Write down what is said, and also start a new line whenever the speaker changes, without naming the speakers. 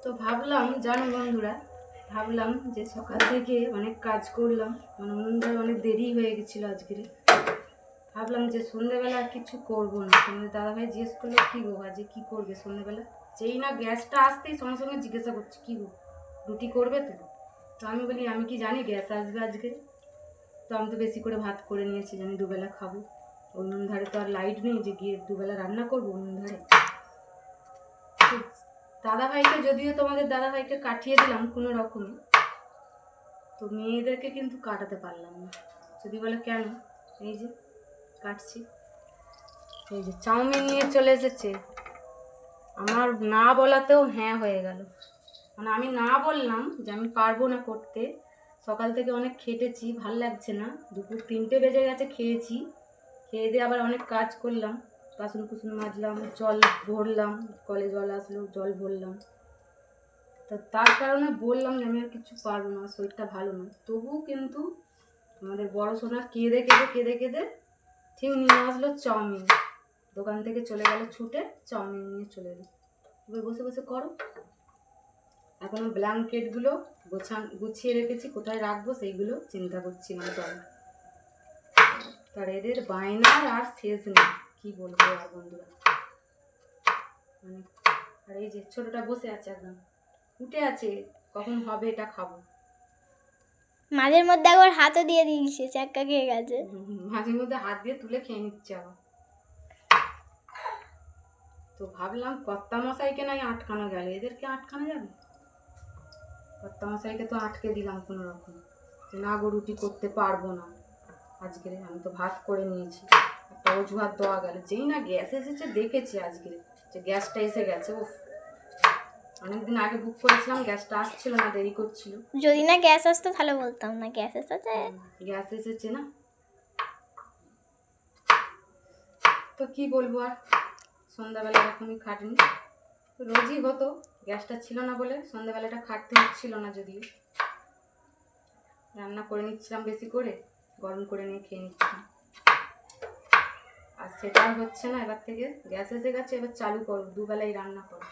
তো ভাবলাম জানো বন্ধুরা, ভাবলাম যে সকাল থেকে অনেক কাজ করলাম, মানে উনুনটা অনেক দেরি হয়ে গেছিলো আজকের। ভাবলাম যে সন্ধ্যেবেলা আর কিছু করবো না। তোমাদের দাদাভাই জিজ্ঞেস করলো কী গো আজকে কী করবে সন্ধ্যেবেলা। যেই না গ্যাসটা আসতেই সঙ্গে সঙ্গে জিজ্ঞাসা করছি কী গো রুটি করবে তো। তো আমি বলি আমি কি জানি গ্যাস আসবে আজকে। তো আমি তো বেশি করে ভাত করে নিয়েছি, জানি দুবেলা খাবো। উনুন ধারে তো আর লাইট নেই যে গিয়ে দুবেলা রান্না করবো উনুন ধারে। দাদাভাইকে যদিও তোমাদের দাদাভাইকে কাটিয়ে দিলাম কোনো রকমে, তো মেয়েদেরকে কিন্তু কাটাতে পারলাম না। যদি বলে কেন, এই যে কাটছি, এই যে চাউমিন নিয়ে চলে এসেছে। আমার না বলাতেও হ্যাঁ হয়ে গেল। মানে আমি না বললাম যে আমি পারবো না করতে, সকাল থেকে অনেক খেটেছি, ভাল লাগছে না, দুপুর 3টে বেজে গেছে, খেয়েছি, খেয়ে দিয়ে আবার অনেক কাজ করলাম, বাসন কুসন মাজলাম, জল ভরলাম, কলে জল আসলো জল ভরলাম। তো তার কারণে বললাম যে আমি আর কিছু পারবো না, শরীরটা ভালো না। তবুও কিন্তু আমাদের বড় সোনা কেঁদে কেঁদে কেঁদে কেঁদে ঠিক নিয়ে আসলো চাউমিন। দোকান থেকে চলে গেল ছুটে, চাউমিন নিয়ে চলে এলো। এবার বসে বসে করো। এখনো ব্ল্যাঙ্কেটগুলো গুছিয়ে রেখেছি, কোথায় রাখবো সেইগুলো চিন্তা করছি না। তার এদের বায়নার আর শেষ নেই, কি বলবো আর বন্ধুরা। মানে আর এই যে ছোটটা বসে আছে, একদম উঠে আছে, কখন হবে এটা খাবো।
মাঝের মধ্যে একবার হাতও দিয়ে দিয়েছে, চাক্কা খেয়ে গেছে।
মাঝে মধ্যে হাত দিয়ে তুলে খেয়ে নিচ্ছে আবার। তো ভাবলাম কর্তা মশাইকে নাই আটকানো গেল, এদেরকে আটকানো যাবে? কর্তা মশাইকে তো আটকে দিলাম কোনো রকম, যে না গো রুটি করতে পারবো না আজকে, আমি তো ভাত করে নিয়েছি। একটা অজুহাত দেওয়া গেল, যেই না গ্যাস এসেছে দেখেছি আজকে যে গ্যাসটা এসে গেছে। ও অনেকদিন আগে বুক করেছিলাম, গ্যাসটা আসছিল না, দেরি করছিল।
যদি না গ্যাস আসতো তাহলে বলতাম না গ্যাস এসেছে।
গ্যাস এসেছে না, তো কি বলবো আর। সন্ধ্যাবেলা এখনই খাটিনি, রোজই হতো, গ্যাসটা ছিল না বলে সন্ধ্যাবেলাটা খাটতে হচ্ছিল না। যদিও রান্না করে নিচ্ছিলাম বেশি করে, গরম করে নিয়ে খেয়ে নিচ্ছিলাম। আর সেটা হচ্ছে না, এবার থেকে গ্যাস এসে গেছে, এবার চালু করো, দুবেলাই রান্না করো।